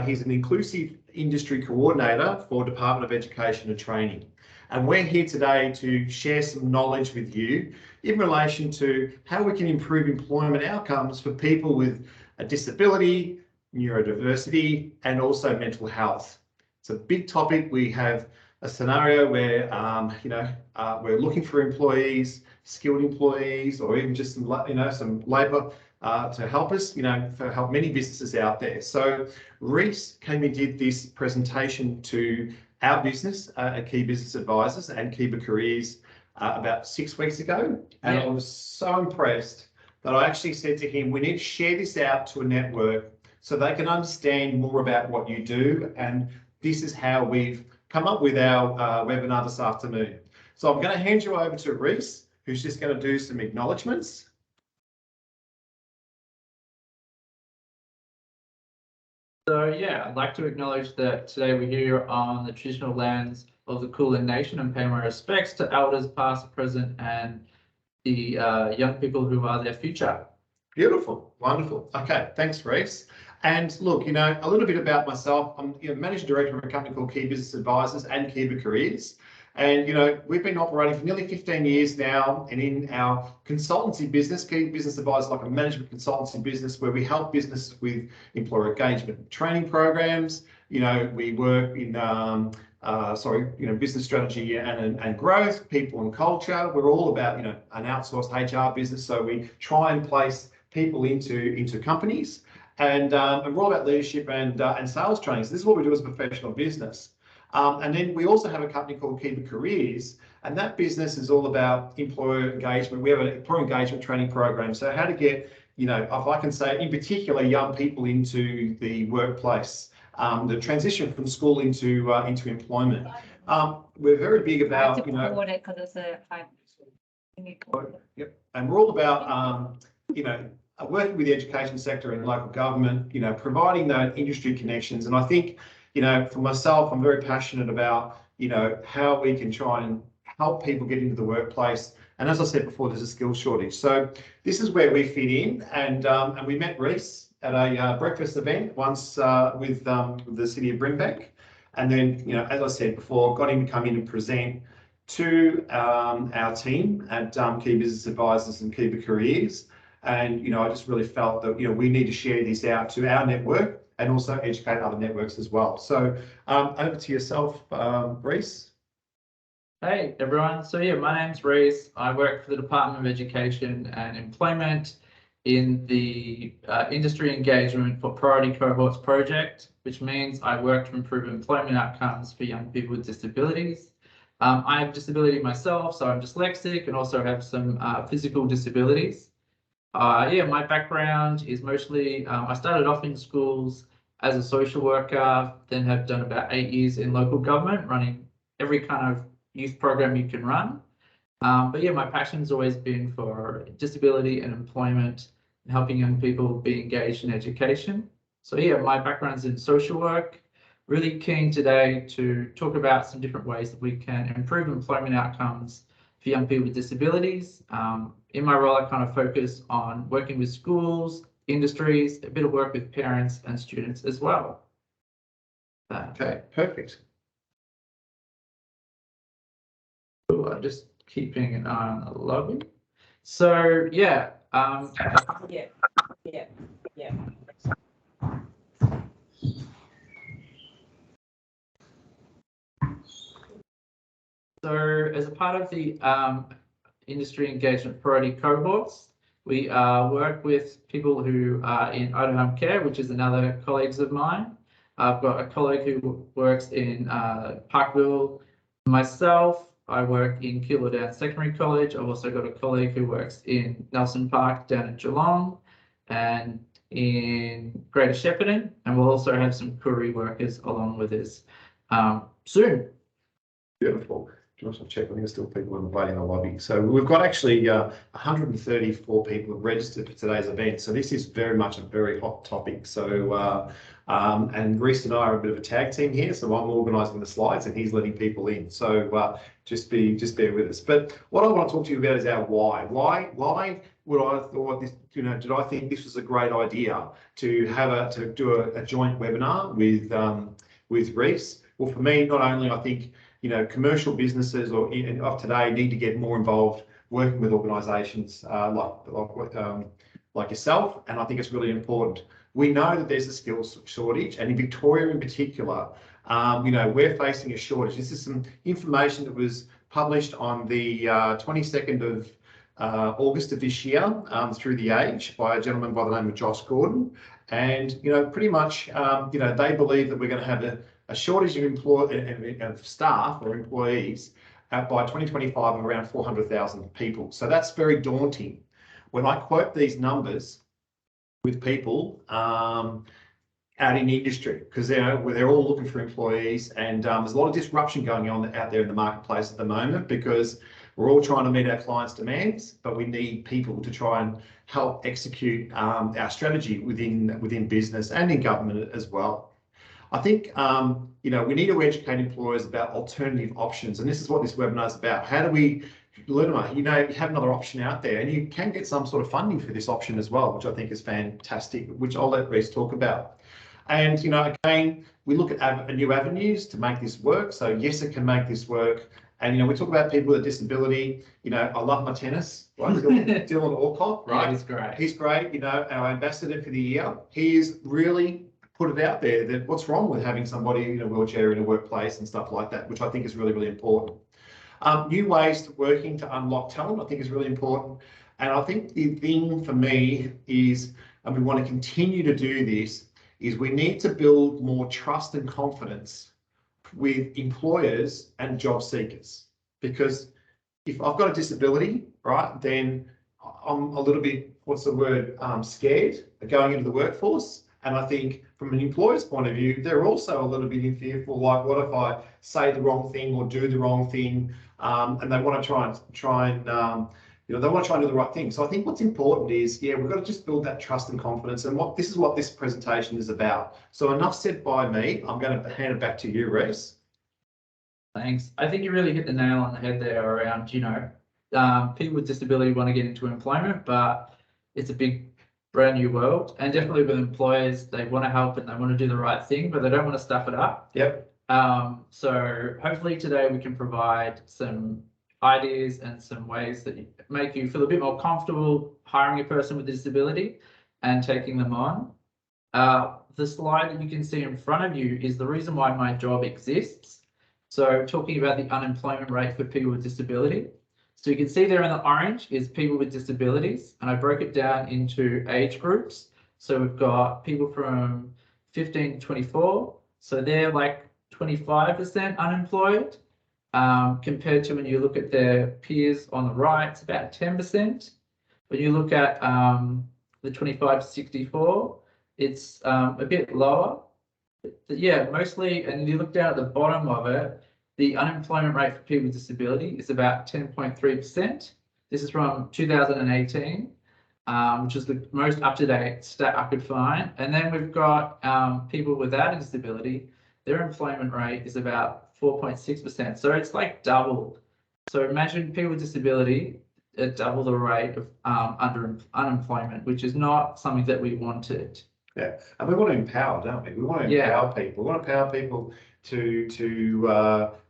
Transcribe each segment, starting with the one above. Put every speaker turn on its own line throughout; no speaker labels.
he's an inclusive industry coordinator for Department of Education and Training. And we're here today to share some knowledge with you in relation to how we can improve employment outcomes for people with a disability, neurodiversity, and also mental health. It's a big topic. We have a scenario where, we're looking for employees, skilled employees, or even just some labour to help us, for help many businesses out there. So Reece came and did this presentation to our business at Key Business Advisors and Kiva Careers about 6 weeks ago. And I was so impressed that I actually said to him, we need to share this out to a network so they can understand more about what you do. And this is how we've come up with our webinar this afternoon. So I'm going to hand you over to Reece, who's just going to do some acknowledgements.
So yeah, I'd like to acknowledge that today we're here on the traditional lands of the Kulin Nation and pay my respects to elders past, present, and the young people who are their future. Beautiful, wonderful. Okay, thanks, Reece. And look, a little bit about myself. I'm Managing Director of a company called Key Business Advisors and Kiva Careers. And, we've been operating for nearly 15 years now. And in our consultancy business, Key Business Advisors, like a management consultancy business where we help businesses with employer engagement training programs. We work in, business strategy and growth, people and culture. We're all about, an outsourced HR business. So we try and place people into companies. And we're all about leadership and sales training. So this is what we do as a professional business. And then we also have a company called Kiva Careers, and that business is all about employer engagement. We have an employer engagement training program. So how to get, if I can say, in particular, young people into the workplace, the transition from school into employment. We're very big about, Yep, and we're all about, working with the education sector and local government, providing those industry connections. And I think, for myself, I'm very passionate about, how we can try and help people get into the workplace. And as I said before, there's a skills shortage. So this is where we fit in. And we met Reece at a breakfast event once with the City of Brimbank. And then, as I said before, got him to come in and present to our team at Key Business Advisors and Kiva Careers. And, I just really felt that, we need to share this out to our network and also educate other networks as well. So over to yourself, Reece. Hey, everyone. So yeah, my name's Reece. I work for the Department of Education and Employment in the Industry Engagement for Priority Cohorts project, which means I work to improve employment outcomes for young people with disabilities. I have disability myself, so I'm dyslexic and also have some physical disabilities. My background is mostly, I started off in schools as a social worker, then have done about 8 years in local government, running every kind of youth program you can run. My passion's always been for disability and employment and helping young people be engaged in education. So my background's in social work. Really keen today to talk about some different ways that we can improve employment outcomes for young people with disabilities. In my role, I kind of focus on working with schools, industries, a bit of work with parents and students as well.
Okay, perfect.
I'm just keeping an eye on the lobby. So yeah. So as a part of the industry engagement priority cohorts, we work with people who are in out of home care, which is another colleagues of mine. I've got a colleague who works in Parkville. Myself, I work in Keilor Downs Secondary College. I've also got a colleague who works in Nelson Park down in Geelong and in Greater Shepparton. And we'll also have some Koori workers along with us soon.
Beautiful. Just check, I think there's still people waiting in the lobby. So we've got actually 134 people have registered for today's event. So this is very much a very hot topic. So and Reece and I are a bit of a tag team here. So I'm organising the slides and he's letting people in. So just bear with us. But what I want to talk to you about is our why. Why
would I thought this, did I think this was a great idea to do a joint webinar with Reece? Well, for me, not only I think, commercial businesses of today need to get more involved working with organisations like yourself, and I think it's really important. We know that there's a skills shortage, and in Victoria in particular, we're facing a shortage. This is some information that was published on the 22nd of August of this year through The Age by a gentleman by the name of Josh Gordon. And, pretty much, they believe that we're going to have a shortage of staff or employees by 2025 of around 400,000 people. So that's very daunting. When I quote these numbers with people out in industry, because they're all looking for employees, and there's a lot of disruption going on out there in the marketplace at the moment, because we're all trying to meet our clients' demands, but we need people to try and help execute our strategy within business and in government as well. I think, we need to educate employers about alternative options. And this is what this webinar is about. How do we let them, you have another option out there, and you can get some sort of funding for this option as well, which I think is fantastic, which I'll let Reece talk about. And, again, we look at new avenues to make this work. So yes, it can make this work. And, we talk about people with disability. I love my tennis, right? Dylan Alcott, right?
Yeah, he's great.
He's great, our ambassador for the year. He's really put it out there that what's wrong with having somebody in a wheelchair in a workplace and stuff like that, which I think is really, really important. New ways to working to unlock talent, I think is really important. And I think the thing for me is, and we want to continue to do this, is we need to build more trust and confidence with employers and job seekers. Because if I've got a disability, right, then I'm a little bit, scared of going into the workforce. And I think from an employer's point of view, they're also a little bit fearful, like, what if I say the wrong thing or do the wrong thing? And they want to try and they want to try and do the right thing. So I think what's important is, we've got to just build that trust and confidence. And this is what this presentation is about. So enough said by me. I'm going to hand it back to you, Reece.
Thanks. I think you really hit the nail on the head there around, people with disability want to get into employment, but it's a big, brand new world. And definitely with employers, they want to help and they want to do the right thing, but they don't want to stuff it up.
Yep.
So hopefully today we can provide some ideas and some ways that make you feel a bit more comfortable hiring a person with a disability and taking them on. The slide that you can see in front of you is the reason why my job exists. So talking about the unemployment rate for people with disability. So you can see there in the orange is people with disabilities, and I broke it down into age groups. So we've got people from 15 to 24. So they're like 25% unemployed, compared to when you look at their peers on the right, it's about 10%. When you look at the 25 to 64, it's a bit lower. But yeah, mostly, and you look down at the bottom of it, the unemployment rate for people with disability is about 10.3%. This is from 2018, which is the most up-to-date stat I could find. And then we've got people without a disability. Their employment rate is about 4.6%. So it's like double. So imagine people with disability at double the rate of unemployment, which is not something that we wanted.
Yeah, and we want to empower, don't we? We want to empower people. We want to empower people to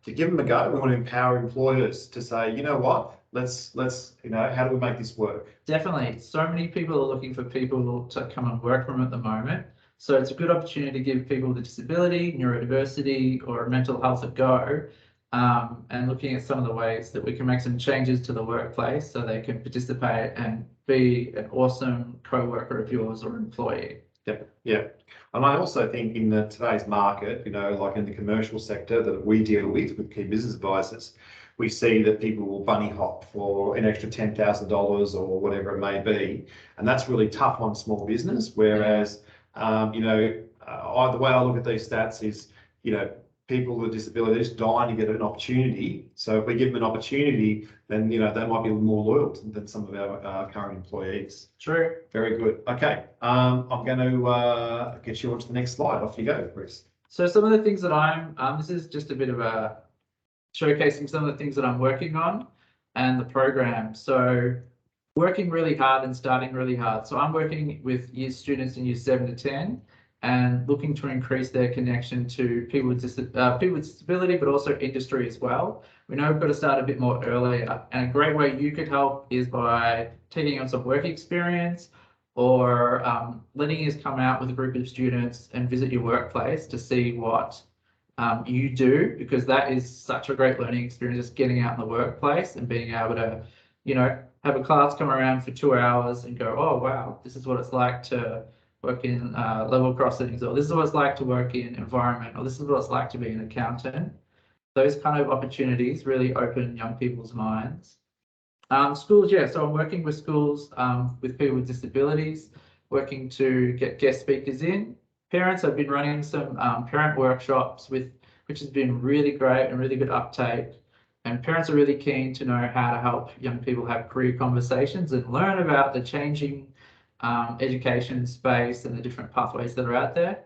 give them a go. We want to empower employers to say, you know what, let's how do we make this work?
Definitely. So many people are looking for people to come and work from at the moment. So it's a good opportunity to give people with a disability, neurodiversity, or mental health a go, and looking at some of the ways that we can make some changes to the workplace so they can participate and be an awesome co-worker of yours or employee.
Yeah. And I also think in today's market, like in the commercial sector that we deal with key business advisors, we see that people will bunny hop for an extra $10,000 or whatever it may be. And that's really tough on small business. Whereas, the way I look at these stats is, people with disabilities dying to get an opportunity. So if we give them an opportunity, then, they might be more loyal than some of our current employees.
True.
Very good. Okay. I'm going to get you on to the next slide. Off you go, Chris.
So some of the things that this is just a bit of a showcasing some of the things that I'm working on and the program. So working really hard and starting really hard. So I'm working with year students in years 7 to 10 and looking to increase their connection to people with disability, but also industry as well. We know we've got to start a bit more earlier, and a great way you could help is by taking on some work experience or letting us come out with a group of students and visit your workplace to see what you do, because that is such a great learning experience, just getting out in the workplace and being able to, you know, have a class come around for 2 hours and go, oh, wow, this is what it's like to work in level crossings, or this is what it's like to work in environment, or this is what it's like to be an accountant. Those kind of opportunities really open young people's minds. Schools, yeah, so I'm working with schools with people with disabilities, working to get guest speakers in. Parents, I've been running some parent workshops which has been really great and really good uptake. And parents are really keen to know how to help young people have career conversations and learn about the changing education space and the different pathways that are out there,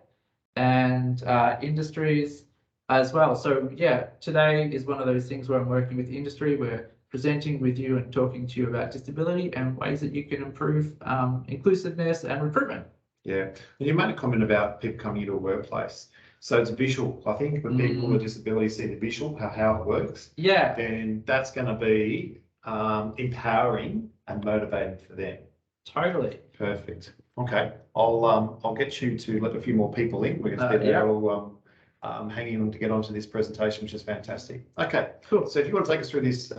and industries as well. So yeah, today is one of those things where I'm working with industry. We're presenting with you and talking to you about disability and ways that you can improve inclusiveness and recruitment.
Yeah, and you made a comment about people coming into a workplace. So it's visual. I think when people with disabilities see the visual, how it works,
yeah,
then that's going to be empowering and motivating for them.
Totally.
Perfect. Okay, I'll get you to let a few more people in. We're going to get all hanging on to get onto this presentation, which is fantastic. Okay,
cool.
So if you want to take us through this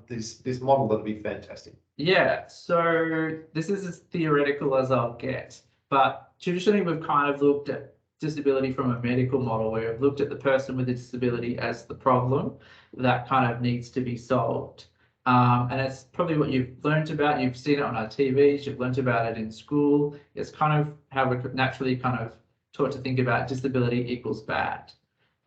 this model, that'd be fantastic.
Yeah. So this is as theoretical as I'll get, but traditionally we've kind of looked at disability from a medical model, where we've looked at the person with a disability as the problem that kind of needs to be solved. And it's probably what you've learned about. You've seen it on our TVs, you've learned about it in school. It's kind of how we're naturally kind of taught to think about disability equals bad.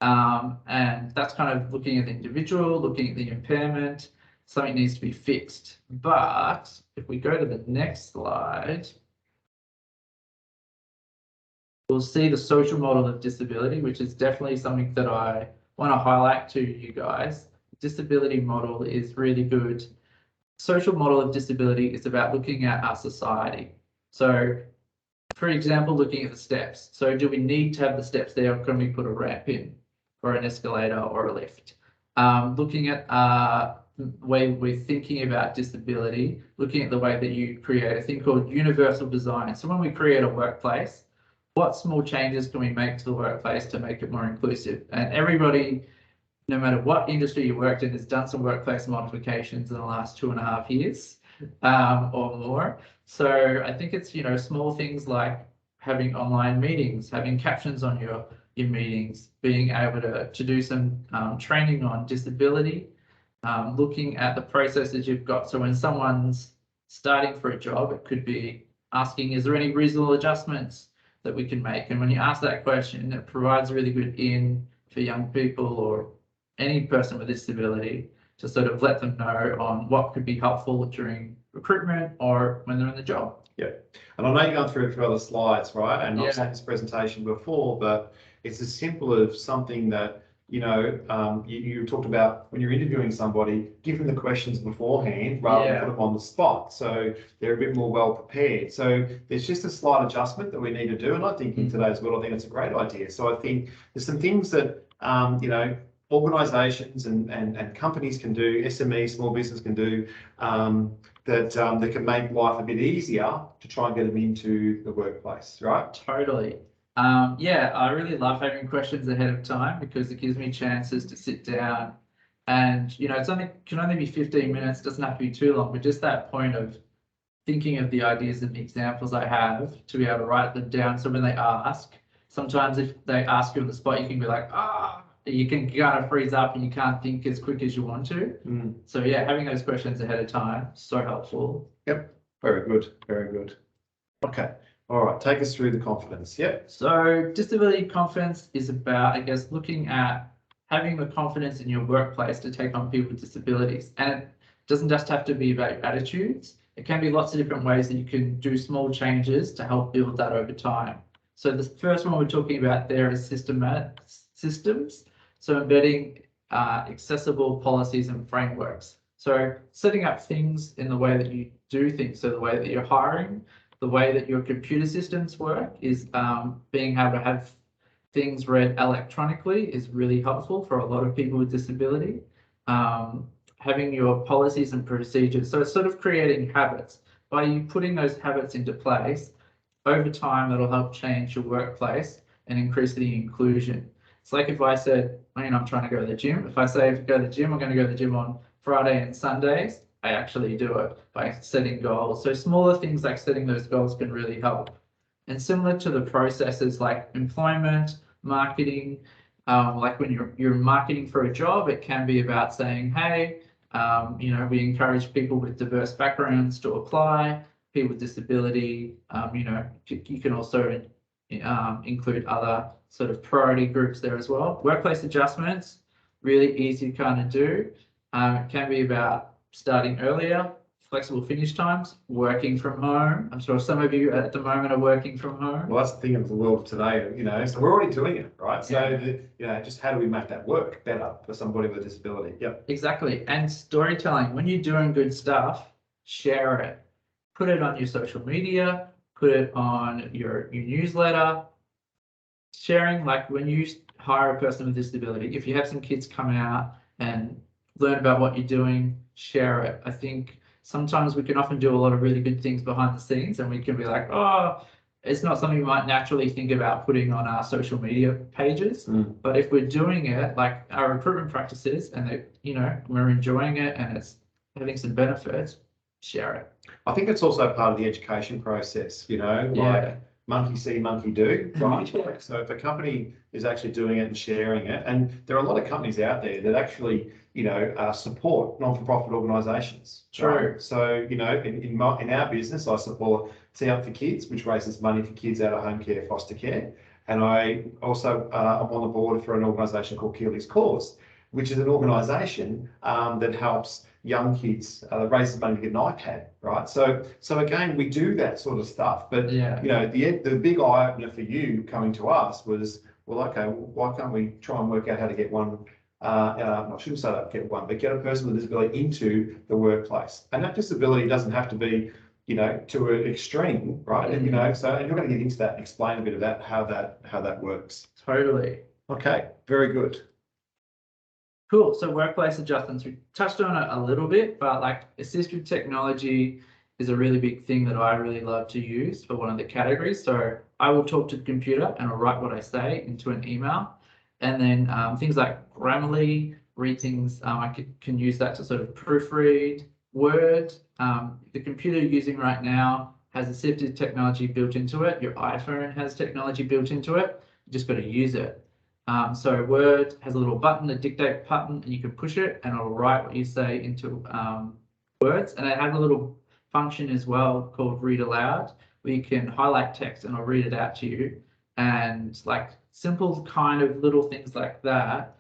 And that's kind of looking at the individual, looking at the impairment, something needs to be fixed. But if we go to the next slide, we'll see the social model of disability, which is definitely something that I want to highlight to you guys. Disability model is really good. Social model of disability is about looking at our society. So, for example, looking at the steps. So do we need to have the steps there, or can we put a ramp in, or an escalator, or a lift? Looking at the way we're thinking about disability, looking at the way that you create a thing called universal design. So when we create a workplace, what small changes can we make to the workplace to make it more inclusive? And everybody, no matter what industry you worked in, has done some workplace modifications in the last 2.5 years or more. So I think it's, you know, small things like having online meetings, having captions on your meetings, being able to do some training on disability, looking at the processes you've got. So when someone's starting for a job, it could be asking, is there any reasonable adjustments that we can make? And when you ask that question, it provides a really good in for young people or any person with a disability to sort of let them know on what could be helpful during recruitment or when they're in the job.
Yeah, and I know you're going through a few other slides, right? And I've seen this presentation before, but it's as simple as something that, you know, you talked about when you're interviewing somebody, give them the questions beforehand rather than put them on the spot. So they're a bit more well prepared. So there's just a slight adjustment that we need to do. And I think in today's world, I think it's a great idea. So I think there's some things that, you know, organisations and companies can do, SMEs, small business can do, that can make life a bit easier to try and get them into the workplace, right?
Totally. Yeah, I really love having questions ahead of time because it gives me chances to sit down and, you know, can only be 15 minutes, doesn't have to be too long, but just that point of thinking of the ideas and the examples I have to be able to write them down. So when they ask, sometimes if they ask you on the spot, you can be like, you can kind of freeze up and you can't think as quick as you want to. So yeah, having those questions ahead of time, so helpful.
Yep, very good, very good. Okay, all right, take us through the confidence. Yep.
So disability confidence is about, I guess, looking at having the confidence in your workplace to take on people with disabilities. And it doesn't just have to be about your attitudes. It can be lots of different ways that you can do small changes to help build that over time. So the first one we're talking about there is systems. So embedding accessible policies and frameworks. So setting up things in the way that you do things, so the way that you're hiring, the way that your computer systems work is being able to have things read electronically is really helpful for a lot of people with disability. Having your policies and procedures, so it's sort of creating habits. By you putting those habits into place, over time, it'll help change your workplace and increase the inclusion. It's like if I said, I'm trying to go to the gym. If I say to go to the gym, I'm going to go to the gym on Friday and Sundays, I actually do it by setting goals. So smaller things like setting those goals can really help. And similar to the processes like employment, marketing, like when you're marketing for a job, it can be about saying, hey, we encourage people with diverse backgrounds to apply, people with disability, you can also include other sort of priority groups there as well. Workplace adjustments, really easy to kind of do. It can be about starting earlier, flexible finish times, working from home. I'm sure some of you at the moment are working from home.
Well, that's the thing of the world today, so we're already doing it, right? So, just how do we make that work better for somebody with a disability? Yep.
Exactly. And storytelling, when you're doing good stuff, share it. Put it on your social media, put it on your newsletter. Sharing, like when you hire a person with disability, if you have some kids come out and learn about what you're doing, share it. I think sometimes we can often do a lot of really good things behind the scenes and we can be like, oh, it's not something we might naturally think about putting on our social media pages. But if we're doing it like our recruitment practices and we're enjoying it and it's having some benefits, share it.
I think it's also part of the education process, like monkey see, monkey do, right? So if a company is actually doing it and sharing it, and there are a lot of companies out there that actually, support non-for-profit organisations.
True.
Right? So, in our business, I support See Up for Kids, which raises money for kids out of home care, foster care. And I also am on the board for an organisation called Keely's Cause, which is an organisation that helps young kids, raises money to get an iPad, right? So again, we do that sort of stuff. But the big eye opener for you coming to us was, well, okay, why can't we try and work out how to get one? I shouldn't say that get one, but get a person with a disability into the workplace. And that disability doesn't have to be, to an extreme, right? And so you're going to get into that and explain a bit about how that works.
Totally.
Okay, very good.
Cool. So workplace adjustments, we touched on it a little bit, but like assistive technology is a really big thing that I really love to use for one of the categories. So I will talk to the computer and I'll write what I say into an email. And then things like Grammarly, read things, I can use that to sort of proofread. Word, the computer you're using right now has assistive technology built into it. Your iPhone has technology built into it. You just got to use it. So Word has a little button, a dictate button, and you can push it and it'll write what you say into words. And it has a little function as well called read aloud, where you can highlight text and I'll read it out to you. And like simple kind of little things like that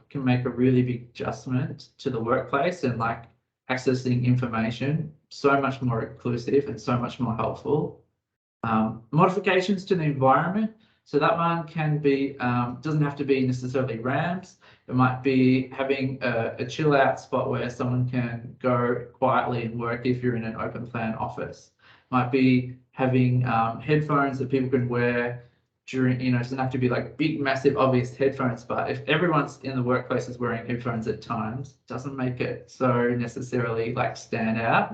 can make a really big adjustment to the workplace and like accessing information so much more inclusive and so much more helpful. Modifications to the environment. So that one can be, doesn't have to be necessarily ramps. It might be having a chill out spot where someone can go quietly and work if you're in an open plan office. Might be having headphones that people can wear during, it doesn't have to be like big, massive, obvious headphones, but if everyone's in the workplace is wearing headphones at times, it doesn't make it so necessarily like stand out.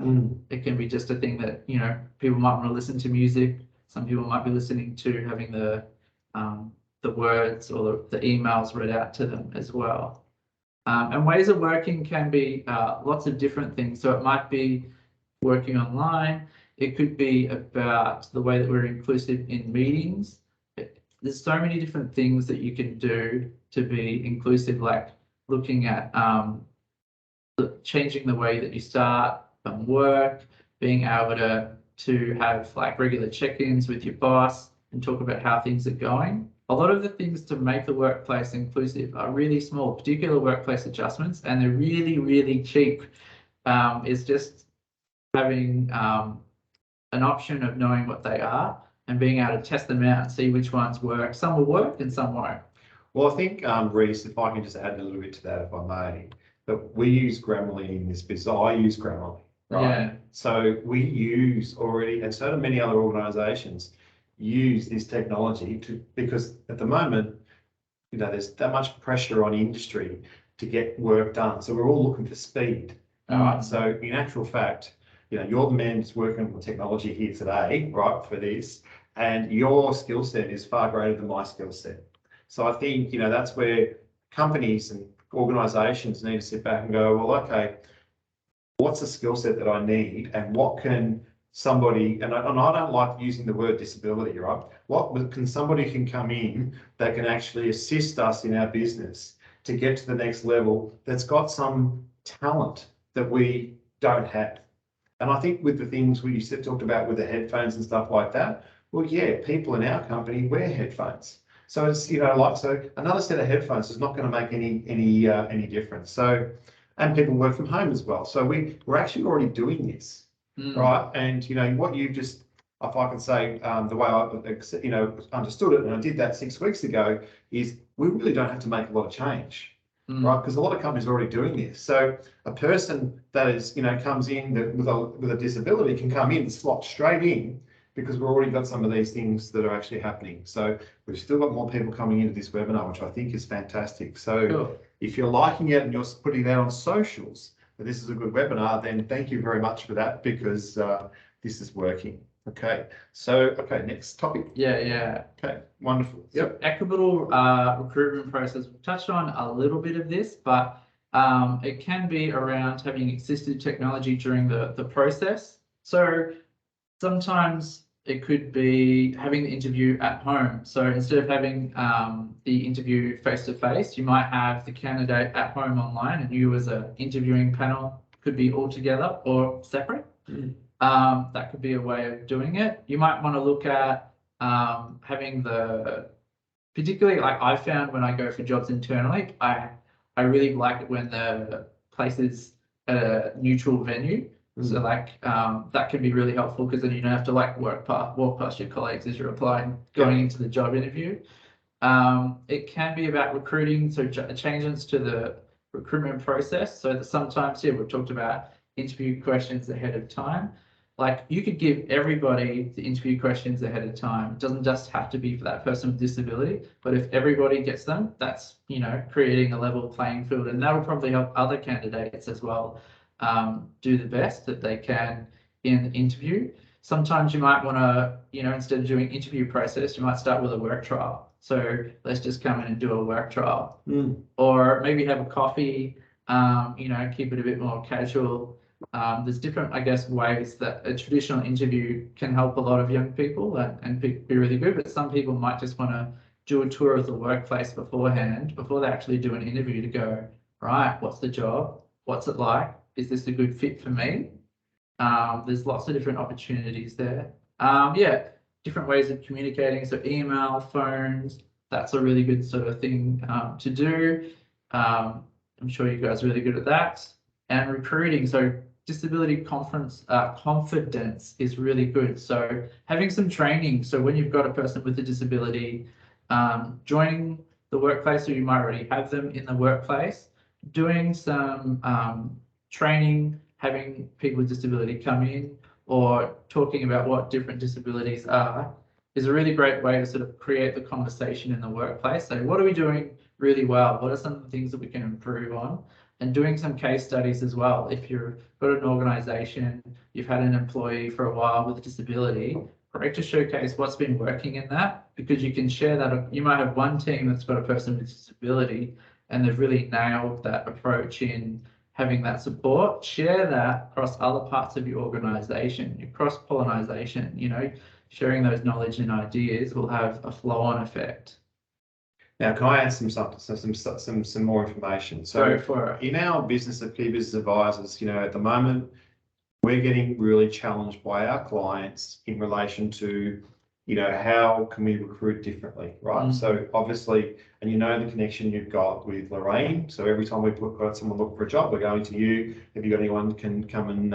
It can be just a thing that, people might want to listen to music. Some people might be listening to having the words or the emails read out to them as well. And ways of working can be lots of different things. So it might be working online. It could be about the way that we're inclusive in meetings. There's so many different things that you can do to be inclusive, like looking at changing the way that you start work, being able to have like regular check-ins with your boss and talk about how things are going. A lot of the things to make the workplace inclusive are really small, particular workplace adjustments, and they're really, really cheap. It's just having an option of knowing what they are and being able to test them out and see which ones work. Some will work and some won't.
Well, I think, Reece, if I can just add a little bit to that, if I may, but we use Grammarly in this business. I use Grammarly, right?
Yeah.
So we use already, and so do many other organisations use this technology because at the moment, you know, there's that much pressure on industry to get work done. So we're all looking for speed. All right. So in actual fact, you know, you're the man that's working on the technology here today, right, for this, and your skill set is far greater than my skill set. So I think, you know, that's where companies and organisations need to sit back and go, well, okay, what's the skill set that I need, and what can somebody, and I don't like using the word disability, right? What can somebody can come in that can actually assist us in our business to get to the next level that's got some talent that we don't have. And I think with the things we talked about with the headphones and stuff like that, well, yeah, people in our company wear headphones. So it's, you know, like, so another set of headphones is not going to make any difference. So, and people work from home as well. So we're actually already doing this, right? And, you know, what you just, if I can say the way I, you know, understood it, and I did that 6 weeks ago, is we really don't have to make a lot of change. Right, because a lot of companies are already doing this. So a person that is, you know, comes in with a disability can come in and slot straight in because we've already got some of these things that are actually happening. So we've still got more people coming into this webinar, which I think is fantastic. So if you're liking it and you're putting it out on socials that this is a good webinar, then thank you very much for that, because this is working. Okay, so next topic.
Yeah.
Okay, wonderful.
So equitable recruitment process. We've touched on a little bit of this, but it can be around having assistive technology during the process. So sometimes it could be having the interview at home. So instead of having the interview face to face, you might have the candidate at home online, and you as an interviewing panel could be all together or separate. That could be a way of doing it. You might want to look at having particularly like I found when I go for jobs internally, I really like it when the place is a neutral venue. So like that can be really helpful, because then you don't have to like walk past your colleagues as you're applying, going into the job interview. It can be about recruiting, so changes to the recruitment process. So that sometimes, we've talked about interview questions ahead of time. Like you could give everybody the interview questions ahead of time. It doesn't just have to be for that person with disability, but if everybody gets them, that's, you know, creating a level playing field, and that will probably help other candidates as well do the best that they can in the interview. Sometimes you might want to, you know, instead of doing interview process, you might start with a work trial. So let's just come in and do a work trial, or maybe have a coffee, you know, keep it a bit more casual. There's different, I guess, ways that a traditional interview can help a lot of young people and be really good, but some people might just want to do a tour of the workplace beforehand, before they actually do an interview, to go, right, what's the job? What's it like? Is this a good fit for me? There's lots of different opportunities there. Different ways of communicating. So email, phones, that's a really good sort of thing to do. I'm sure you guys are really good at that. And recruiting. So disability confidence is really good. So having some training. So when you've got a person with a disability joining the workplace, or you might already have them in the workplace, doing some training, having people with disability come in, or talking about what different disabilities are, is a really great way to sort of create the conversation in the workplace. So what are we doing really well? What are some of the things that we can improve on? And doing some case studies as well. If you've got an organisation, you've had an employee for a while with a disability, great to showcase what's been working in that, because you can share that. You might have one team that's got a person with disability and they've really nailed that approach in having that support. Share that across other parts of your organisation, your cross-pollination, you know, sharing those knowledge and ideas will have a flow-on effect.
Now, can I add some more information? So in our business of key business advisors, you know, at the moment, we're getting really challenged by our clients in relation to, you know, how can we recruit differently, right? So obviously, and you know the connection you've got with Lorraine. So every time we've got someone looking for a job, we're going to you. Have you got anyone can come and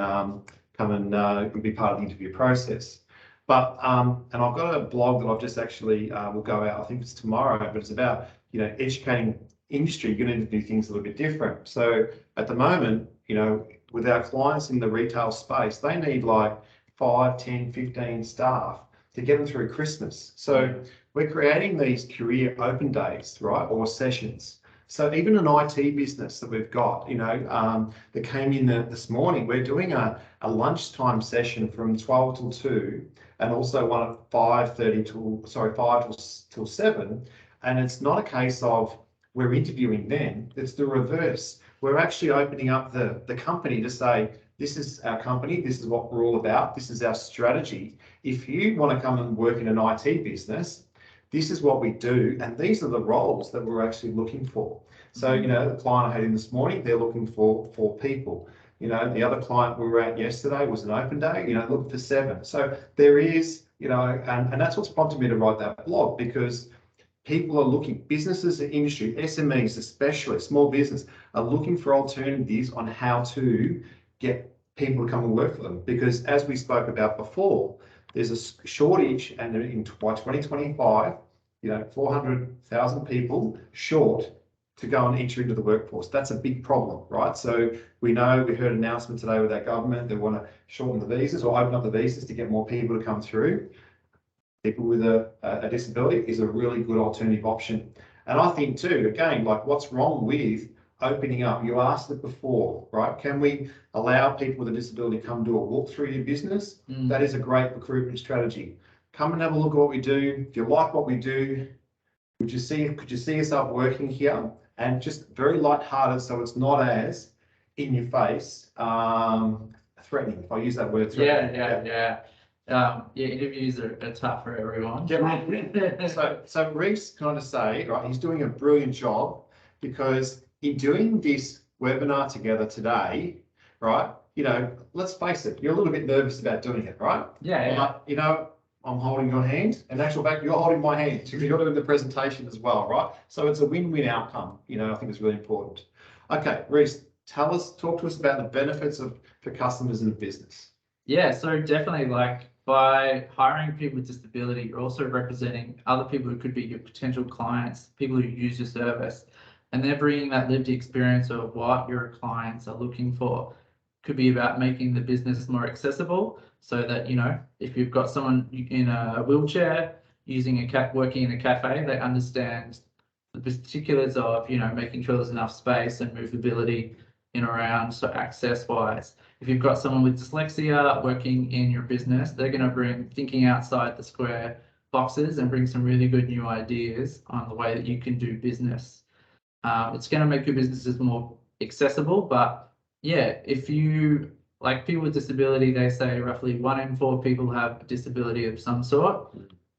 be part of the interview process? But and I've got a blog that I've just actually will go out, I think it's tomorrow, but it's about, you know, educating industry, you're going to do things a little bit different. So at the moment, you know, with our clients in the retail space, they need like 5, 10, 15 staff to get them through Christmas. So we're creating these career open days, right, or sessions. So even an IT business that we've got, you know, that came in this morning, we're doing a lunchtime session from 12 till 2, and also one at 5:30 till 7. And it's not a case of we're interviewing them, it's the reverse. We're actually opening up the company to say, this is our company, this is what we're all about, this is our strategy. If you want to come and work in an IT business, this is what we do, and these are the roles that we're actually looking for. So, you know, the client I had in this morning, they're looking for 4 people. You know, the other client we were at yesterday was an open day, you know, looking for 7. So there is, you know, and that's what's prompted me to write that blog, because people are looking, businesses and industry, SMEs especially, small business, are looking for alternatives on how to get people to come and work for them. Because as we spoke about before, there's a shortage, and by 2025, you know, 400,000 people short to go and enter into the workforce. That's a big problem, right? So we know, we heard an announcement today with our government, they want to shorten the visas or open up the visas to get more people to come through. People with a disability is a really good alternative option. And I think too, again, like, what's wrong with opening up? You asked it before, right? Can we allow people with a disability to come do a walk through your business? That is a great recruitment strategy. Come and have a look at what we do. If you like what we do, could you see yourself working here? And just very light-hearted, so it's not as in your face, threatening, if I use that word. Threatening.
Yeah, interviews are tough for everyone.
So Reece kind of say, right, he's doing a brilliant job, because in doing this webinar together today, right, you know, let's face it, you're a little bit nervous about doing it, right?
Yeah.
You know, I'm holding your hand, and actual fact, you're holding my hand, because you're doing the presentation as well, right? So it's a win-win outcome, you know, I think it's really important. Okay, Reece, talk to us about the benefits for customers in a business.
Yeah, so definitely, like, by hiring people with disability, you're also representing other people who could be your potential clients, people who use your service, and they're bringing that lived experience of what your clients are looking for. Could be about making the business more accessible, so that, you know, if you've got someone in a wheelchair working in a cafe, they understand the particulars of, you know, making sure there's enough space and movability in around, so access wise. If you've got someone with dyslexia working in your business, they're going to bring thinking outside the square boxes and bring some really good new ideas on the way that you can do business. It's going to make your businesses more accessible, but yeah, if you, like, people with disability, they say roughly 1 in 4 people have a disability of some sort.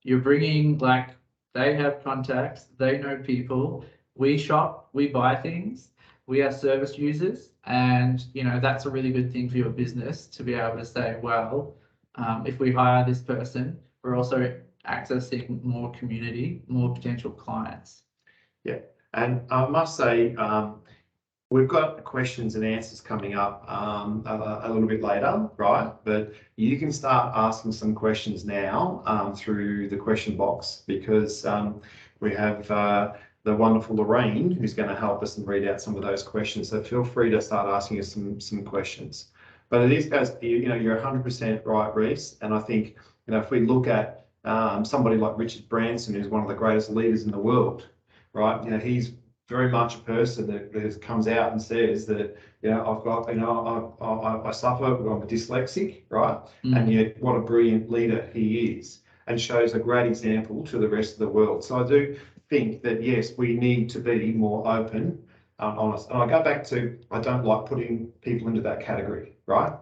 You're bringing, like, they have contacts, they know people, we shop, we buy things, we are service users, and, you know, that's a really good thing for your business to be able to say, well, if we hire this person, we're also accessing more community, more potential clients.
Yeah, and I must say, we've got questions and answers coming up a little bit later, right? But you can start asking some questions now through the question box, because we have the wonderful Lorraine who's going to help us and read out some of those questions. So feel free to start asking us some questions. But it is, guys, you know, you're 100% right, Reece. And I think, you know, if we look at somebody like Richard Branson, who's one of the greatest leaders in the world, right? You know, he's very much a person that comes out and says that, you know, I've got, you know, I suffer, I'm dyslexic, right? And yet what a brilliant leader he is, and shows a great example to the rest of the world. So I do think that, yes, we need to be more open, honest. And I go back to, I don't like putting people into that category, right?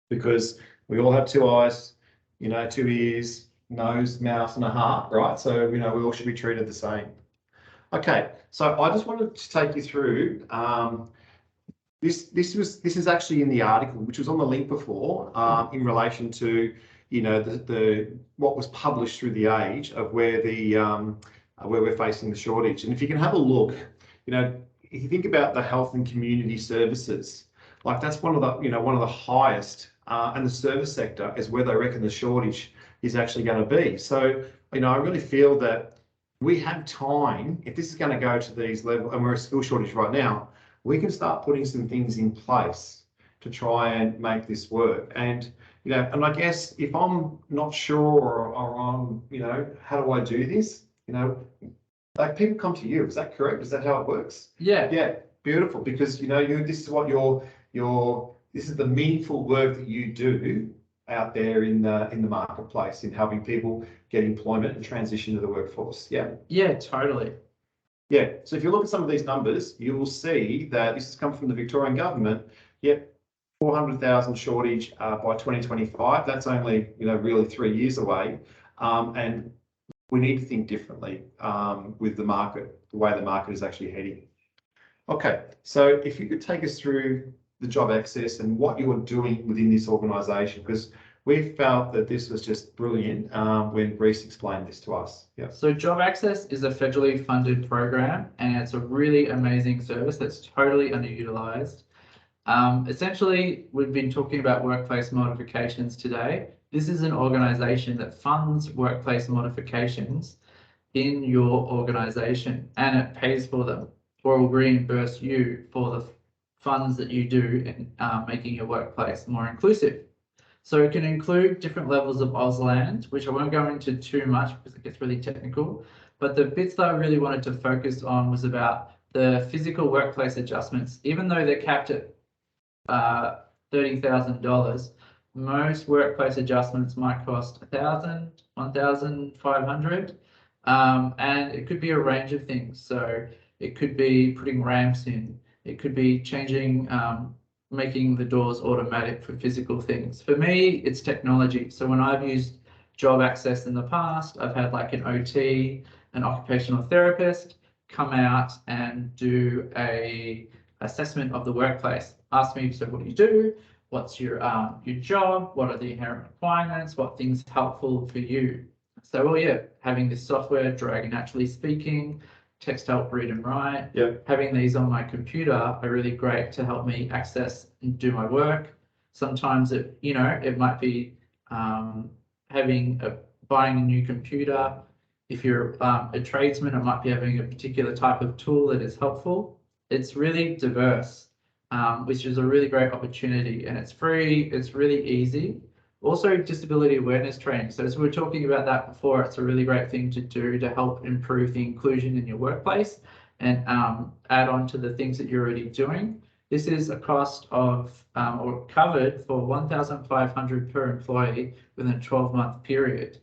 Because we all have 2 eyes, you know, 2 ears, nose, mouth, and a heart, right? So, you know, we all should be treated the same. Okay, so I just wanted to take you through, this is actually in the article, which was on the link before, in relation to, you know, the what was published through The Age of where we're facing the shortage. And if you can have a look, you know, if you think about the health and community services, like, that's one of the highest, and the service sector is where they reckon the shortage is actually going to be. So, you know, I really feel that
we have time. If this is going to go to these levels, and we're a skill shortage right now, we can start putting some things in place to try and make this work. And and I guess if I'm not sure or I'm, how do I do this? Like people come to you. Is that correct? Is that how it works?
Yeah.
Yeah, beautiful. Because this is what this is the meaningful work that you do out there in the marketplace in helping people get employment and transition to the workforce. Yeah.
Yeah, totally.
Yeah. So if you look at some of these numbers, you will see that this has come from the Victorian government. Yep. 400,000 shortage by 2025. That's only really 3 years away, and we need to think differently with the market, the way the market is actually heading. Okay, so if you could take us through the job access and what you're doing within this organisation, because we felt that this was just brilliant when Reece explained this to us. Yeah.
So Job Access is a federally funded program, and it's a really amazing service that's totally underutilized. Essentially, we've been talking about workplace modifications today. This is an organisation that funds workplace modifications in your organisation, and it pays for them, or will reimburse you for the funds that you do in making your workplace more inclusive. So it can include different levels of Auslan, which I won't go into too much because it gets really technical. But the bits that I really wanted to focus on was about the physical workplace adjustments. Even though they're capped at $30,000, most workplace adjustments might cost $1,000, $1,500, and it could be a range of things. So it could be putting ramps in, it could be changing, making the doors automatic for physical things. For me, it's technology. So when I've used Job Access in the past, I've had like an OT, an occupational therapist, come out and do a assessment of the workplace. Ask me, so what do you do? What's your job? What are the inherent requirements? What things are helpful for you? So, well, yeah, having this software, Dragon Naturally Speaking, text help read and write.
Yep.
Having these on my computer are really great to help me access and do my work. Sometimes it might be buying a new computer. If you're a tradesman, it might be having a particular type of tool that is helpful. It's really diverse, which is a really great opportunity, and it's free. It's really easy. Also, disability awareness training. So as we were talking about that before, it's a really great thing to do to help improve the inclusion in your workplace and add on to the things that you're already doing. This is a cost of or covered for $1,500 per employee within a 12-month period.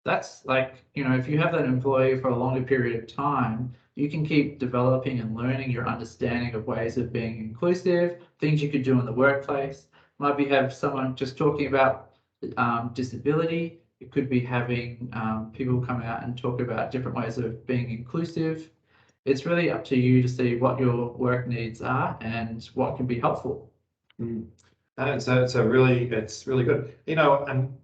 That's like, if you have that employee for a longer period of time, you can keep developing and learning your understanding of ways of being inclusive, things you could do in the workplace. Might be have someone just talking about disability. It could be having people come out and talk about different ways of being inclusive. It's really up to you to see what your work needs are and what can be helpful.
It's really good. And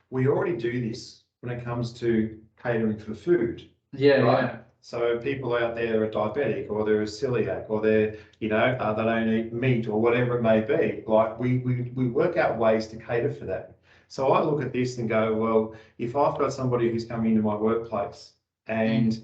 we already do this when it comes to catering for food.
Yeah,
right?
yeah.
So people out there are diabetic, or they're a celiac, or they're, they don't eat meat, or whatever it may be. Like we work out ways to cater for that. So I look at this and go, well, if I've got somebody who's coming into my workplace and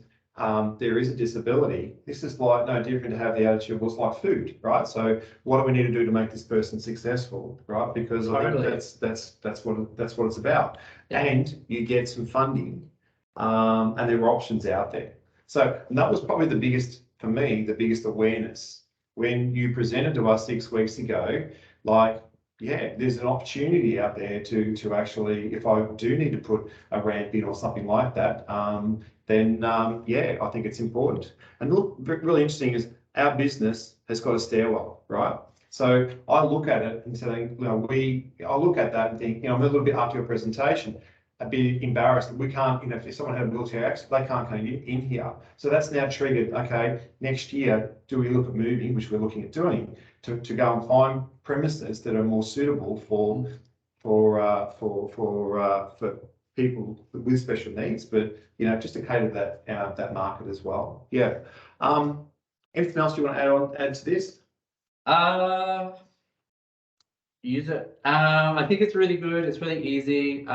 there is a disability, this is like no different to have the attitude, well, it's like food, right? So what do we need to do to make this person successful, right? Because
Totally.
I think that's what it's about.
Yeah.
And you get some funding, and there are options out there. So that was probably the biggest, for me, the biggest awareness when you presented to us 6 weeks ago, like, yeah, there's an opportunity out there to actually, if I do need to put a ramp in or something like that, then yeah, I think it's important. And look, really interesting is our business has got a stairwell, right? So I look at it and saying, I look at that and think, I'm a little bit after your presentation, a bit embarrassed that we can't, if someone had a wheelchair accident, they can't come in here. So that's now triggered, okay, next year, do we look at moving, which we're looking at doing, to go and find premises that are more suitable for people with special needs, but just to cater that market as well. Yeah. Anything else you want to add to this?
use it. I think it's really good. It's really easy.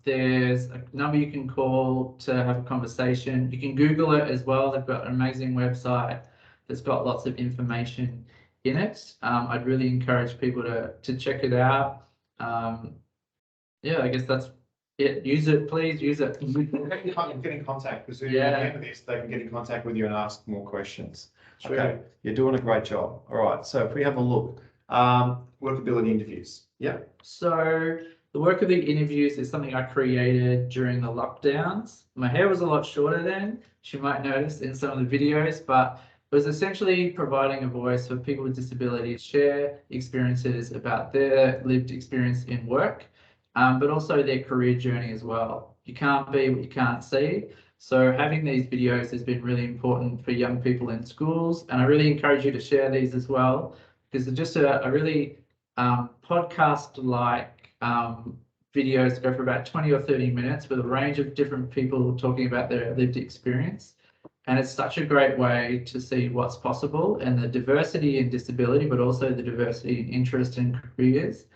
There's a number you can call to have a conversation. You can Google it as well. They've got an amazing website that's got lots of information in it. I'd really encourage people to check it out. Yeah, I guess that's it. Use it, please use it.
Get in contact, because at the end of this, they can get in contact with you and ask more questions.
Sure.
Okay, you're doing a great job. All right, so if we have a look, workability interviews. Yeah.
So the Workability Interviews is something I created during the lockdowns. My hair was a lot shorter then, you might notice in some of the videos, but it was essentially providing a voice for people with disabilities to share experiences about their lived experience in work, but also their career journey as well. You can't be what you can't see. So having these videos has been really important for young people in schools, and I really encourage you to share these as well, because they're just a really podcast-like videos that go for about 20 or 30 minutes with a range of different people talking about their lived experience. And it's such a great way to see what's possible and the diversity in disability, but also the diversity in interest and careers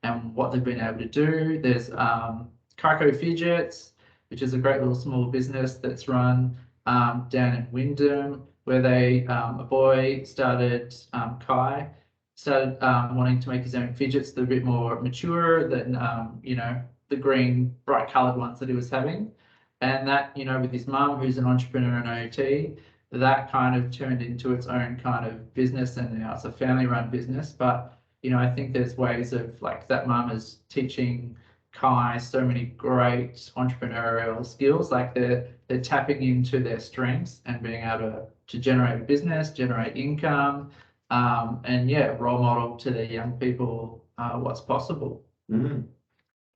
and what they've been able to do. There's Carco Fidgets, which is a great little small business that's run down in Wyndham, where a boy started, Kai, started wanting to make his own fidgets that are a bit more mature than, you know, the green, bright coloured ones that he was having. And that, you know, with his mum, who's an entrepreneur in OT, that kind of turned into its own kind of business, and now it's a family-run business. But, you know, I think there's ways of, like, that mum is teaching Kai so many great entrepreneurial skills, like they're tapping into their strengths and being able to generate a business, generate income, and yeah, role model to their young people what's possible.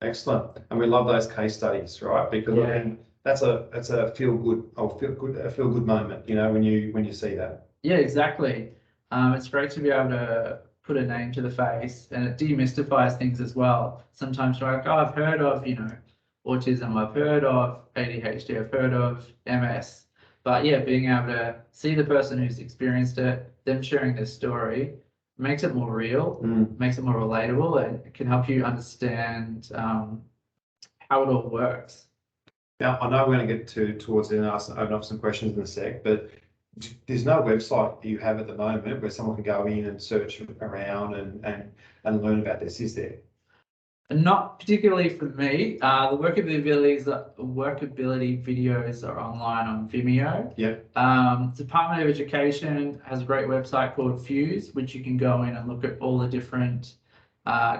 Excellent, and we love those case studies, right? Because I think that's a feel good moment, you know, when you see that.
Yeah, exactly. It's great to be able to put a name to the face, and it demystifies things as well. Sometimes you're like, oh, I've heard of, you know, autism, I've heard of ADHD, I've heard of MS. But yeah, being able to see the person who's experienced it, them sharing their story, makes it more real, makes it more relatable, and it can help you understand how it all works.
Now, I know we're going to get towards the end and open up some questions in a sec, but there's no website that you have at the moment where someone can go in and search around and learn about this, is there?
Not particularly for me. The workability videos are online on Vimeo.
Yeah.
Department of Education has a great website called Fuse, which you can go in and look at all the different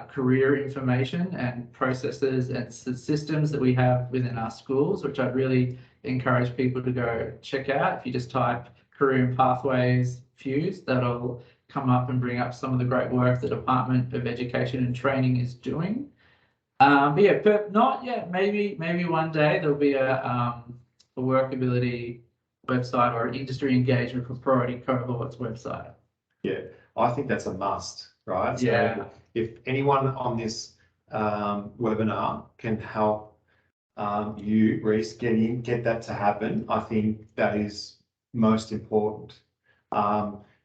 career information and processes and systems that we have within our schools, which I'd really encourage people to go check out. If you just type Career and Pathways Fuse, that'll come up and bring up some of the great work the Department of Education and Training is doing. But yeah, not yet. Maybe one day there'll be a workability website or an industry engagement for priority cohorts website.
Yeah, I think that's a must, right?
Yeah.
So if anyone on this webinar can help you, Reece, get that to happen, I think that is most important.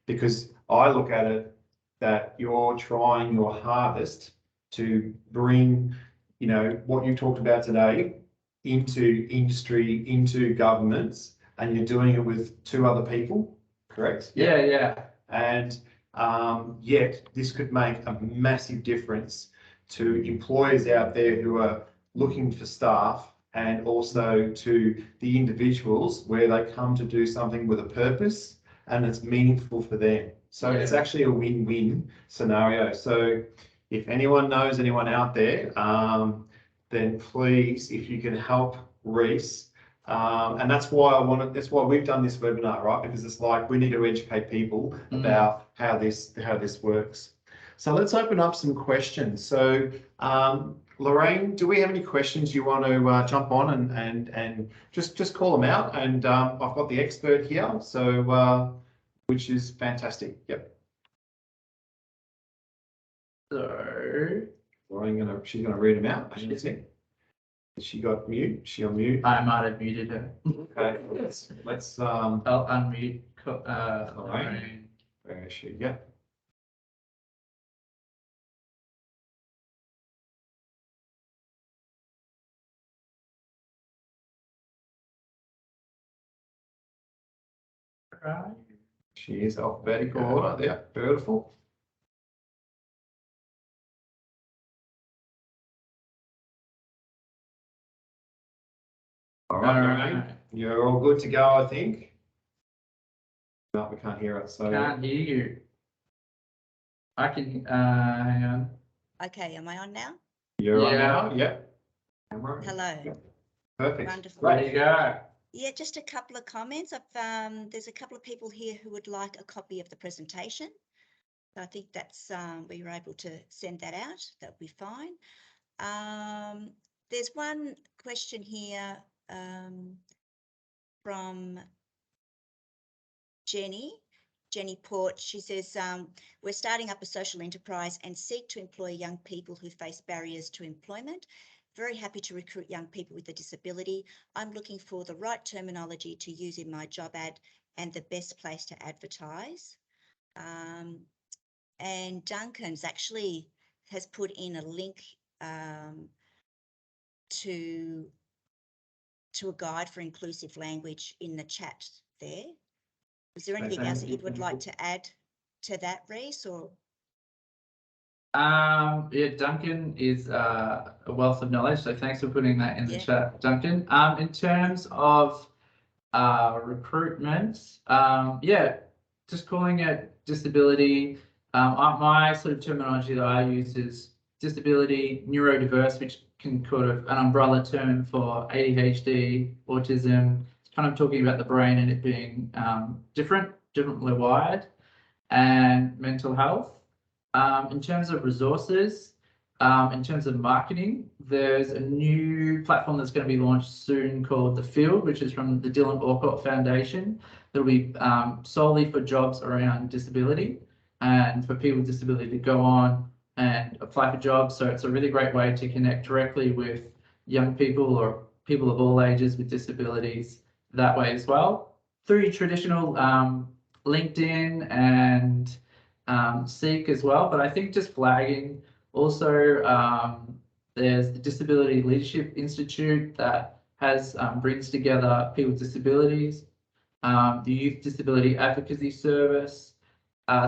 Because I look at it that you're trying your hardest to bring, you know, what you talked about today into industry, into governments, and you're doing it with 2 other people, correct?
Yeah.
And yet this could make a massive difference to employers out there who are looking for staff, and also to the individuals where they come to do something with a purpose and it's meaningful for them. So it's actually a win-win scenario. So if anyone knows anyone out there, then please, if you can help Reece, and that's why that's why we've done this webinar, right? Because it's like we need to educate people about how this works. So let's open up some questions. So Lorraine, do we have any questions you want to jump on and just call them out? And I've got the expert here, so which is fantastic. Yep.
So
Lorraine she's gonna read them out. Is she got mute? Is she on mute?
I might have muted her.
Okay, let's
I'll unmute Lorraine.
Where is she? Yeah.
Right.
She is alphabetical order. Yeah, beautiful. All right, Lorraine, you're all good to go, I think. No, we can't hear it. So
Can't hear you. I can, hang on.
Okay, am I on now?
you're on
Yeah.
now. Yep. Camera.
Hello.
Yep. Perfect.
Wonderful.
There you go.
Yeah, just a couple of comments. There's a couple of people here who would like a copy of the presentation. I think that's we were able to send that out. That would be fine. There's one question here from Jenny Port. She says, we're starting up a social enterprise and seek to employ young people who face barriers to employment. Very happy to recruit young people with a disability. I'm looking for the right terminology to use in my job ad and the best place to advertise. And Duncan's actually has put in a link to a guide for inclusive language in the chat there. Is there anything else that you would like to add to that, Reece, or?
Yeah, Duncan is a wealth of knowledge, so thanks for putting that in the chat, Duncan. In terms of recruitment, yeah, just calling it disability. My sort of terminology that I use is disability, neurodiverse, which can kind of an umbrella term for ADHD, autism. It's kind of talking about the brain and it being differently wired, and mental health. In terms of resources, in terms of marketing, there's a new platform that's going to be launched soon called The Field, which is from the Dylan Alcott Foundation. That'll be solely for jobs around disability and for people with disability to go on and apply for jobs. So it's a really great way to connect directly with young people or people of all ages with disabilities that way as well. Through traditional LinkedIn and Seek as well, but I think just flagging also there's the Disability Leadership Institute that has brings together people with disabilities, the Youth Disability Advocacy Service,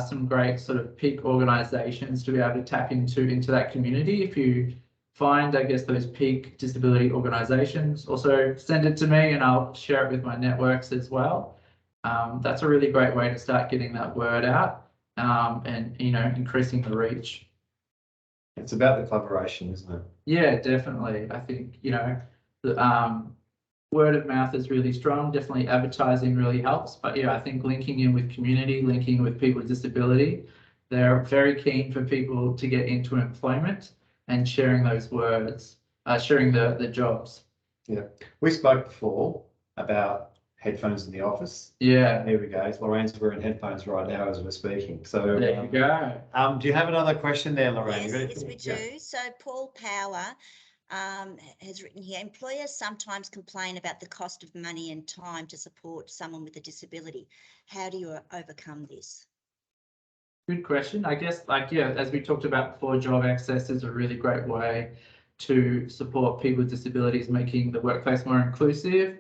some great sort of peak organisations to be able to tap into that community. If you find, I guess, those peak disability organisations, also send it to me and I'll share it with my networks as well. That's a really great way to start getting that word out. And increasing the reach.
It's about the collaboration, isn't it?
Yeah, definitely. I think the word of mouth is really strong. Definitely advertising really helps. But yeah, I think linking in with community, linking with people with disability, they're very keen for people to get into employment and sharing those words, sharing the jobs.
Yeah, we spoke before about headphones in the office.
Yeah.
Here we go. Lorraine's wearing headphones right now as we're speaking. So
there you go.
Do you have another question there, Lorraine?
Yes, we do. So Paul Power has written here, employers sometimes complain about the cost of money and time to support someone with a disability. How do you overcome this?
Good question. I guess, as we talked about before, job access is a really great way to support people with disabilities, making the workplace more inclusive.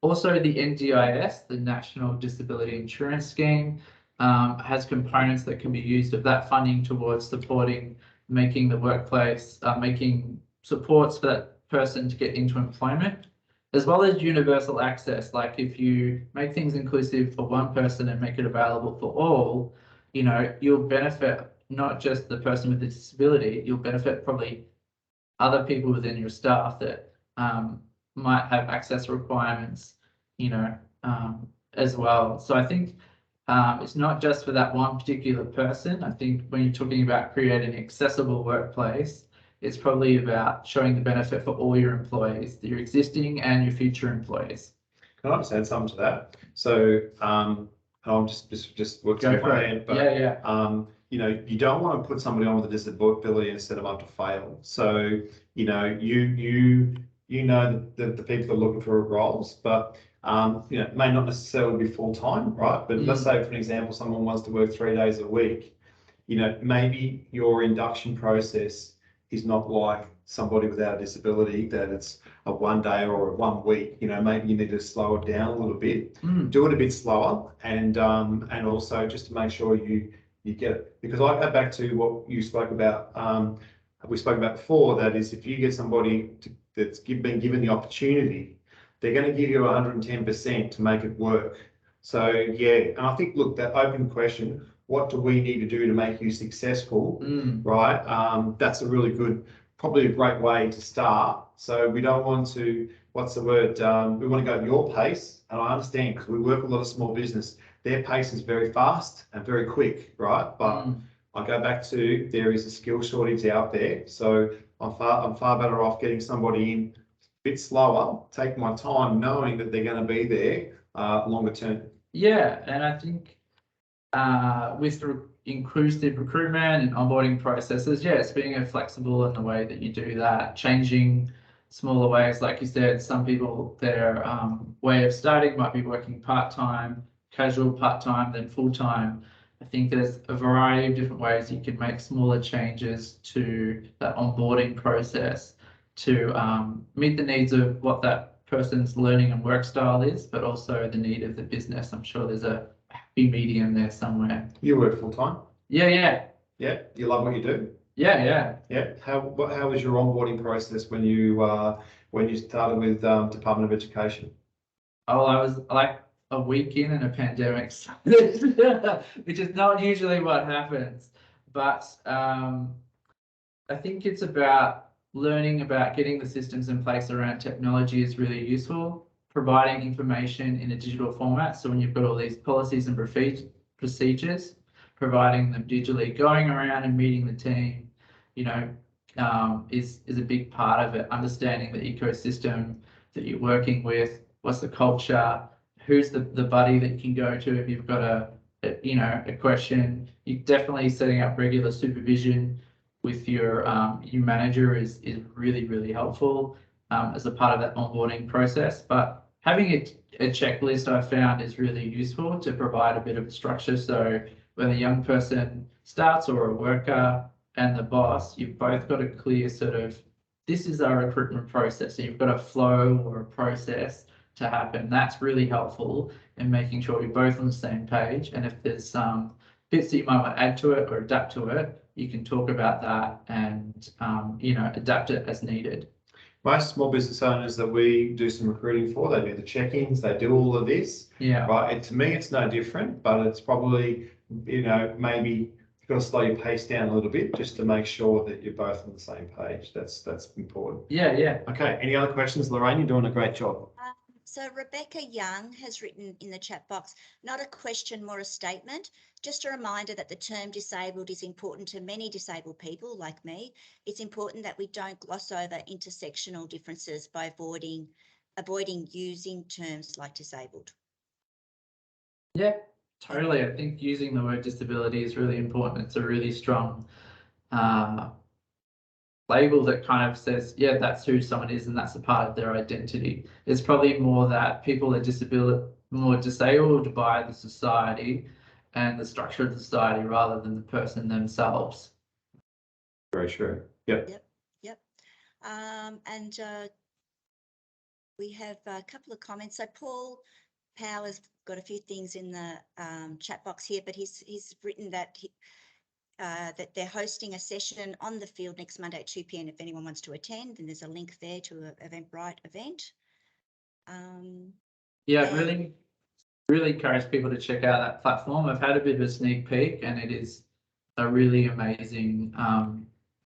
Also, the NDIS, the National Disability Insurance Scheme, has components that can be used of that funding towards supporting making the workplace, making supports for that person to get into employment, as well as universal access. Like if you make things inclusive for one person and make it available for all, you'll benefit not just the person with the disability, you'll benefit probably other people within your staff that might have access requirements, as well. So I think it's not just for that one particular person. I think when you're talking about creating an accessible workplace, it's probably about showing the benefit for all your employees, your existing and your future employees.
Can I just add something to that? So I'm just working in my head, but you don't want to put somebody on with a disability and set them up to fail. So you know the people that are looking for roles, but it may not necessarily be full time, right? But let's say, for an example, someone wants to work 3 days a week. Maybe your induction process is not like somebody without a disability that it's a 1 day or a 1 week. You know, maybe you need to slow it down a little bit, do it a bit slower, and also just to make sure you get it. Because I go back to what you spoke about. We spoke about before. That is, if you get somebody that's been given the opportunity, they're going to give you 110% to make it work. So yeah, and I think, look, that open question, what do we need to do to make you successful, right? That's a really good, probably a great way to start. So we don't want to, what's the word? We want to go at your pace. And I understand, because we work with a lot of small business. Their pace is very fast and very quick, right? But I go back to, there is a skill shortage out there. So I'm far better off getting somebody in a bit slower, take my time, knowing that they're going to be there longer term.
Yeah, and I think with inclusive recruitment and onboarding processes, it's being flexible in the way that you do that, changing smaller ways. Like you said, some people, their way of starting might be working part-time, casual part-time, then full-time. I think there's a variety of different ways you can make smaller changes to that onboarding process to meet the needs of what that person's learning and work style is, but also the need of the business. I'm sure there's a happy medium there somewhere.
You work full-time?
Yeah.
Yeah, you love what you do?
Yeah.
How was your onboarding process when you started with Department of Education?
Oh, I was like a week in and a pandemic started, which is not usually what happens. But I think it's about learning about getting the systems in place around technology is really useful, providing information in a digital format. So when you've got all these policies and procedures, providing them digitally, going around and meeting the team, is a big part of it. Understanding the ecosystem that you're working with, what's the culture, who's the buddy that you can go to if you've got a question. You're definitely setting up regular supervision with your manager is really, really helpful as a part of that onboarding process. But having a checklist, I found, is really useful to provide a bit of a structure. So when a young person starts, or a worker and the boss, you've both got a clear sort of, this is our recruitment process. So you've got a flow or a process to happen. That's really helpful in making sure you're both on the same page. And if there's some bits that you might want to add to it or adapt to it, you can talk about that and adapt it as needed.
Most small business owners that we do some recruiting for, they do the check-ins, they do all of this.
Yeah.
Right. And to me, it's no different, but it's probably, maybe you've got to slow your pace down a little bit just to make sure that you're both on the same page. That's important.
Yeah.
Okay. Any other questions, Lorraine? You're doing a great job.
So Rebecca Young has written in the chat box, not a question, more a statement. Just a reminder that the term disabled is important to many disabled people like me. It's important that we don't gloss over intersectional differences by avoiding using terms like disabled.
Yeah, totally. I think using the word disability is really important. It's a really strong label that kind of says, that's who someone is and that's a part of their identity. It's probably more that people are more disabled by the society and the structure of the society rather than the person themselves.
Very true. Yep.
And we have a couple of comments. So Paul Power's got a few things in the chat box here, but he's written that that they're hosting a session on the field next Monday at 2 p.m. if anyone wants to attend, then there's a link there to an Eventbrite event.
Really encourage people to check out that platform. I've had a bit of a sneak peek and it is a really amazing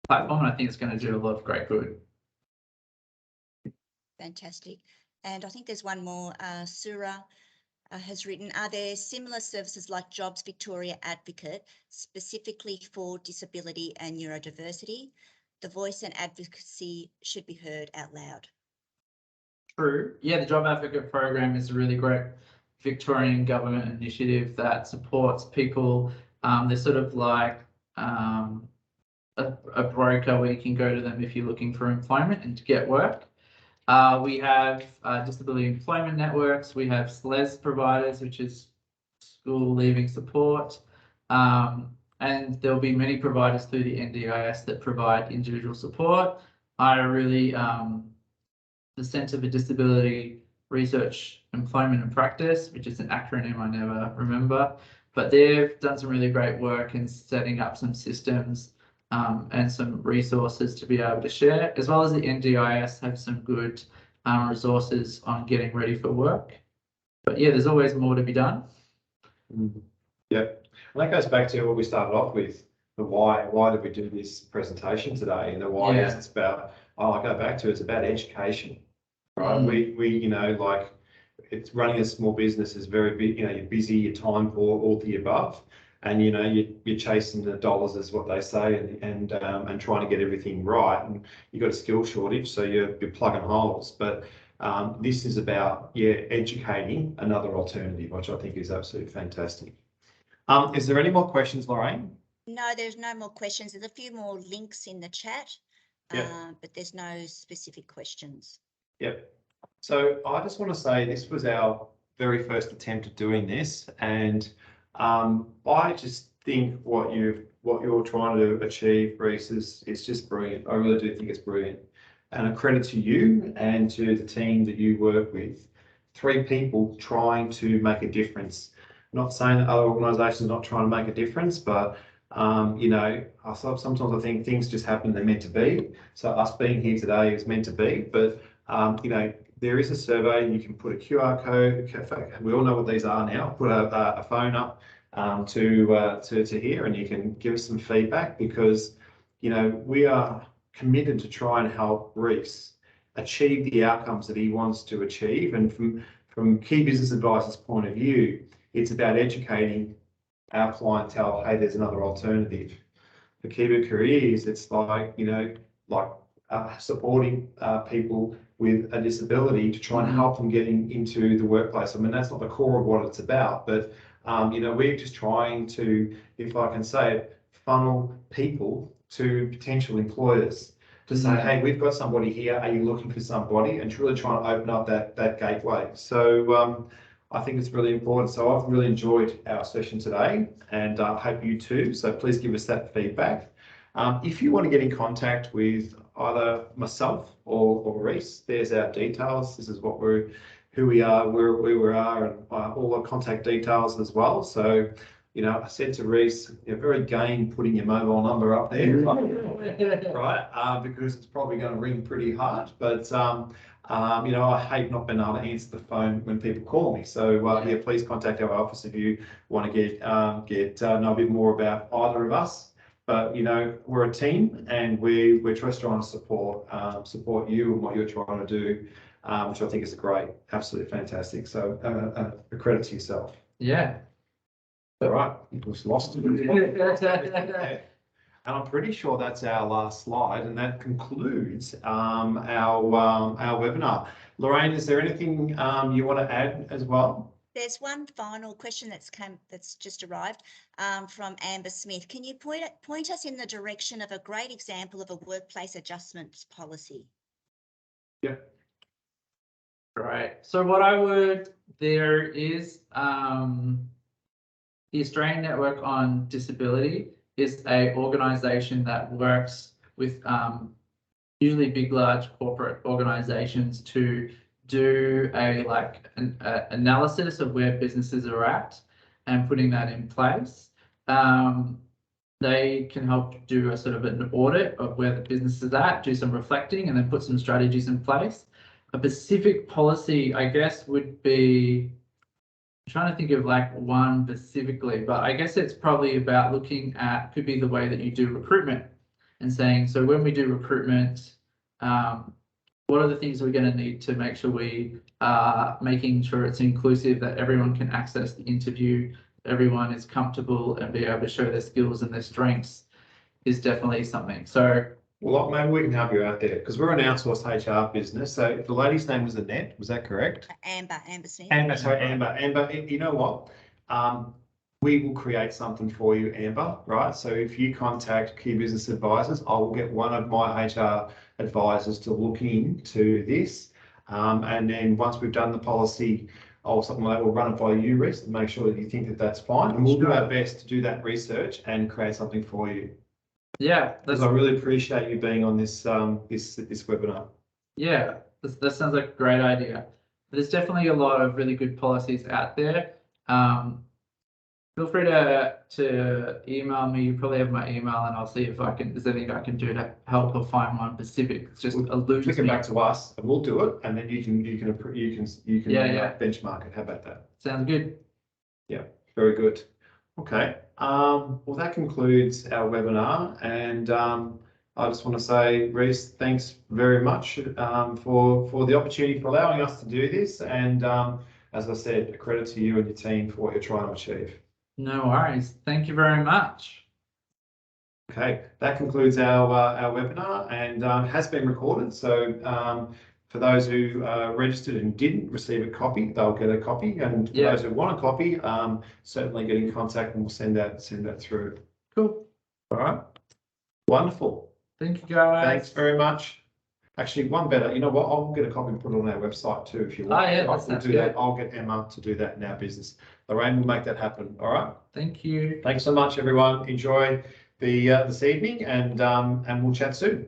platform, and I think it's going to do a lot of great good.
Fantastic. And I think there's one more. Surah has written, are there similar services like Jobs Victoria Advocate specifically for disability and neurodiversity? The voice and advocacy should be heard out loud.
True. Yeah, the Job Advocate program is a really great Victorian government initiative that supports people. They're sort of like a broker where you can go to them if you're looking for employment and to get work. We have disability employment networks. We have SLES providers, which is school leaving support. and there'll be many providers through the NDIS that provide individual support. I really, the Centre for Disability Research, Employment and Practice, which is an acronym I never remember, but they've done some really great work in setting up some systems and some resources to be able to share, as well as the NDIS have some good resources on getting ready for work. But yeah, there's always more to be done.
Yep. And that goes back to what we started off with, the why. Why did we do this presentation today? And the why is it's about, I go back to it's about education, right? We you know, like it's running a small business is very big, you know, you're busy, you're time poor, all the above. And you know, you're chasing the dollars is what they say, and trying to get everything right. And you've got a skill shortage, so you're plugging holes. But this is about educating another alternative, which I think is absolutely fantastic. Is there any more questions, Lorraine?
No, there's no more questions. There's a few more links in the chat, but there's no specific questions.
Yep. So I just want to say this was our very first attempt at doing this, and I just think what you're trying to achieve, Reece, is just brilliant. I really do think it's brilliant, and a credit to you and to the team that you work with. 3 people trying to make a difference. Not saying that other organisations are not trying to make a difference, but you know, sometimes I think things just happen, they're meant to be. So us being here today is meant to be, but you know, there is a survey, you can put a QR code, we all know what these are now, put a phone up to here, and you can give us some feedback, because you know, we are committed to try and help Reece achieve the outcomes that he wants to achieve. And from Key Business Advisor's point of view, it's about educating our clientele, hey, there's another alternative. For Kiva Careers, it's like, you know, like supporting people with a disability to try and help them getting into the workplace. I mean, that's not the core of what it's about, but you know, we're just trying to, if I can say it, funnel people to potential employers to say, hey, we've got somebody here, are you looking for somebody? And to really try and open up that gateway. So I think it's really important. So I've really enjoyed our session today, and I hope you too. So please give us that feedback. If you want to get in contact with either myself or Reece, there's our details. This is what who we are, where we are, and all the contact details as well. So, you know, I said to Reece, you're very game putting your mobile number up there, right? Because it's probably going to ring pretty hard. But you know, I hate not being able to answer the phone when people call me. So yeah, please contact our office if you want to get know a bit more about either of us. But you know, we're a team, and we're just trying to support you and what you're trying to do, which I think is great, absolutely fantastic. So a credit to yourself.
Yeah.
All right, you just lost it. And I'm pretty sure that's our last slide, and that concludes our webinar. Lorraine, is there anything you want to add as well?
There's one final question that's just arrived from Amber Smith. Can you point us in the direction of a great example of a workplace adjustments policy?
Yeah.
Right. So there is the Australian Network on Disability is a organisation that works with usually big, large corporate organisations to do an analysis of where businesses are at and putting that in place. They can help do a sort of an audit of where the business is at, do some reflecting, and then put some strategies in place. A specific policy, I guess, would be, I'm trying to think of like one specifically, but I guess it's probably about looking at, could be the way that you do recruitment and saying, so when we do recruitment, what are the things we're going to need to make sure we are making sure it's inclusive, that everyone can access the interview, everyone is comfortable and be able to show their skills and their strengths is definitely something. So,
well, maybe we can help you out there, because we're an outsourced HR business. So the lady's name was Annette, was that correct?
Amber Smith.
Amber, you know what? We will create something for you, Amber, right? So if you contact Key Business Advisors, I will get one of my HR advisors to look into this. And then once we've done the policy or something like that, we'll run it by you, Reece, and make sure that you think that that's fine. And we'll do our best to do that research and create something for you.
Yeah,
Because I really appreciate you being on this this webinar.
Yeah, that sounds like a great idea. There's definitely a lot of really good policies out there. Feel free to email me. You probably have my email, and I'll see if there's anything I can do to help or find one specific. It's just allude
Click
to
it
me.
back to us, and we'll do it, and then you can
Yeah.
benchmark it. How about that?
Sounds good.
Yeah, very good. Okay. Well, that concludes our webinar, and I just want to say, Reece, thanks very much for the opportunity, for allowing us to do this, and as I said, a credit to you and your team for what you're trying to achieve.
No worries. Thank you very much.
Okay, that concludes our webinar, and has been recorded. So for those who registered and didn't receive a copy, they'll get a copy, and for those who want a copy, certainly get in contact and we'll send that through.
Cool.
All right. Wonderful.
Thank you, guys.
Thanks very much. Actually, one better. You know what? I'll get a copy and put it on our website too if you want.
Oh, yeah,
We'll
that sounds
do
good.
that. I'll get Emma to do that in our business. Lorraine will make that happen. All right.
Thank you.
Thanks so much, everyone. Enjoy the this evening, and we'll chat soon.